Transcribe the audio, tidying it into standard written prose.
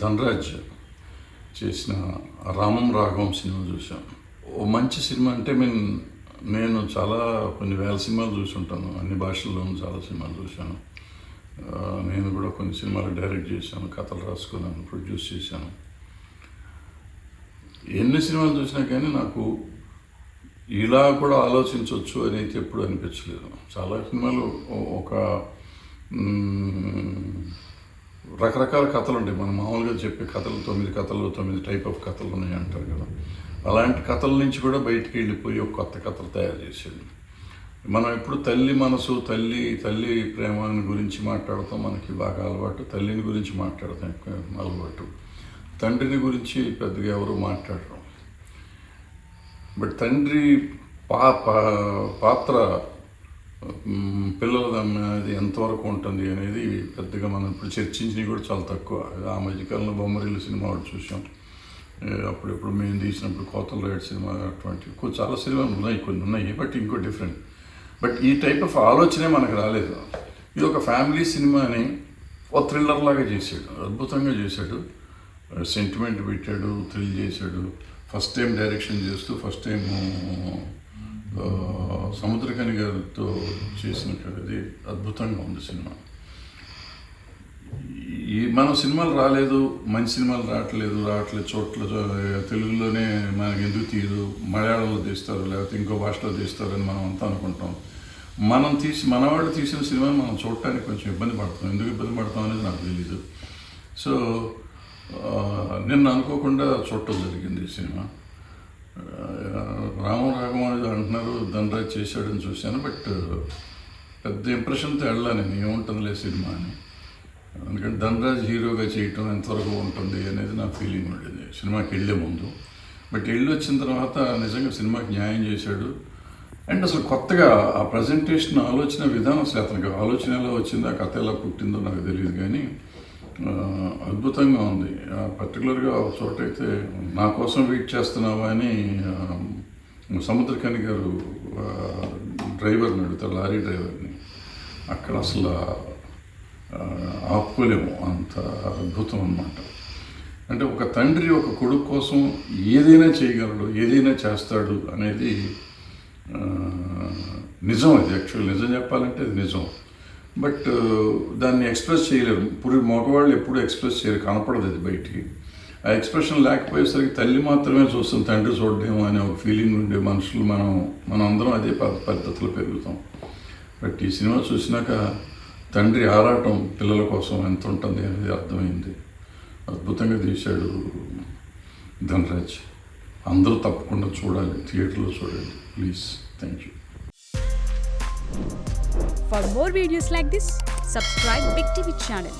ధనరాజ్ చేసిన రామం రాఘవం సినిమా చూశాను. ఓ మంచి సినిమా అంటే నేను చాలా కొన్ని వేల సినిమాలు చూసి ఉంటాను, అన్ని భాషల్లోనూ చాలా సినిమాలు చూశాను. నేను కూడా కొన్ని సినిమాలు డైరెక్ట్ చేశాను, కథలు రాసుకున్నాను, ప్రొడ్యూస్ చేశాను. ఎన్ని సినిమాలు చూసినా కానీ నాకు ఇలా కూడా ఆలోచించవచ్చు అని అయితే ఎప్పుడు అనిపించలేదు. చాలా సినిమాలు ఒక రకరకాల కథలు ఉంటాయి. మనం మామూలుగా చెప్పే కథలు 9 టైప్ ఆఫ్ కథలు ఉన్నాయి అంటారు కదా. అలాంటి కథల నుంచి కూడా బయటికి వెళ్ళిపోయి ఒక కొత్త కథలు తయారు చేసేది. మనం ఎప్పుడు తల్లి మనసు, తల్లి ప్రేమ గురించి మాట్లాడతాం, మనకి బాగా అలవాటు. తల్లిని గురించి మాట్లాడతాం ఎక్కువ అలవాటు. తండ్రిని గురించి పెద్దగా ఎవరు మాట్లాడరు. బట్ తండ్రి పాత్ర పిల్లల అది ఎంతవరకు ఉంటుంది అనేది పెద్దగా మనం ఇప్పుడు చర్చించినవి కూడా చాలా తక్కువ. ఆ మధ్యకాలంలో బొమ్మరిల్లు సినిమా ఒకటి చూసాం. అప్పుడెప్పుడు మేము తీసినప్పుడు కోతల రైడ్ సినిమా, అటువంటి చాలా సినిమాలు ఉన్నాయి, కొన్ని ఉన్నాయి, బట్ ఇంకో డిఫరెంట్. బట్ ఈ టైప్ ఆఫ్ ఆలోచనే మనకు రాలేదు. ఇది ఒక ఫ్యామిలీ సినిమా అని ఓ థ్రిల్లర్ లాగా చేశాడు, అద్భుతంగా చేశాడు. సెంటిమెంట్ పెట్టాడు, థ్రిల్ చేశాడు. ఫస్ట్ టైం డైరెక్షన్ చేస్తూ ఫస్ట్ టైం సముద్రకని గారితో చేసినది అద్భుతంగా ఉంది సినిమా. మన సినిమాలు రాలేదు, మంచి సినిమాలు రావట్లేదు చోట్ల తెలుగులోనే మనకి ఎందుకు తీయదు, మలయాళంలో తీస్తారు లేకపోతే ఇంకో భాషలో తీస్తారని మనం అంతా అనుకుంటాం. మనవాళ్ళు తీసిన సినిమాని మనం చూడటానికి కొంచెం ఇబ్బంది పడతాం. ఎందుకు ఇబ్బంది పడతాం అనేది నాకు తెలీదు. సో నిన్న అనుకోకుండా చూడటం జరిగింది ఈ సినిమా. రామం రాఘవం అనేది అంటున్నారు, ధనరాజ్ చేశాడని చూశాను. బట్ పెద్ద ఇంప్రెషన్తో వెళ్ళా నేను, ఏముంటుందిలే సినిమా అని. ఎందుకంటే ధనరాజ్ హీరోగా చేయటం ఎంతవరకు ఉంటుంది అనేది నా ఫీలింగ్ ఉండేది సినిమాకి వెళ్ళే ముందు. బట్ వెళ్ళి వచ్చిన తర్వాత నిజంగా సినిమాకి న్యాయం చేశాడు. అండ్ అసలు కొత్తగా ఆ ప్రజెంటేషన్ ఆలోచన విధానం, అసలు అతనికి ఆలోచన ఎలా వచ్చిందో, ఆ కథ ఎలా పుట్టిందో నాకు తెలియదు, కానీ అద్భుతంగా ఉంది. పర్టికులర్గా ఒక చోట అయితే నా కోసం వెయిట్ చేస్తున్నావా అని సముద్రకని గారు డ్రైవర్ని అడుగుతారు, లారీ డ్రైవర్ని. అక్కడ అసలు ఆపుకోలేము, అంత అద్భుతం అన్నమాట. అంటే ఒక తండ్రి ఒక కొడుకు కోసం ఏదైనా చేయగలడు, ఏదైనా చేస్తాడు అనేది నిజం. అది యాక్చువల్ నిజం చెప్పాలంటే అది నిజం. బట్ దాన్ని ఎక్స్ప్రెస్ చేయలేరు. ఇప్పుడు మగవాళ్ళు ఎప్పుడు ఎక్స్ప్రెస్ చేయరు, కనపడదు అది బయటికి. ఆ ఎక్స్ప్రెషన్ లేకపోయేసరికి తల్లి మాత్రమే చూస్తాం, తండ్రి చూడలేము అనే ఒక ఫీలింగ్ ఉండే మనుషులు మనం అందరం అదే పద్ధతిలో పెరుగుతాం. బట్ ఈ సినిమా చూసినాక తండ్రి ఆరాటం పిల్లల కోసం ఎంత ఉంటుంది అనేది అర్థమైంది. అద్భుతంగా తీశాడు ధనరాజ్. అందరూ తప్పకుండా చూడాలి, థియేటర్లో చూడండి please. Thank you. For more videos like this, subscribe Big TV channel.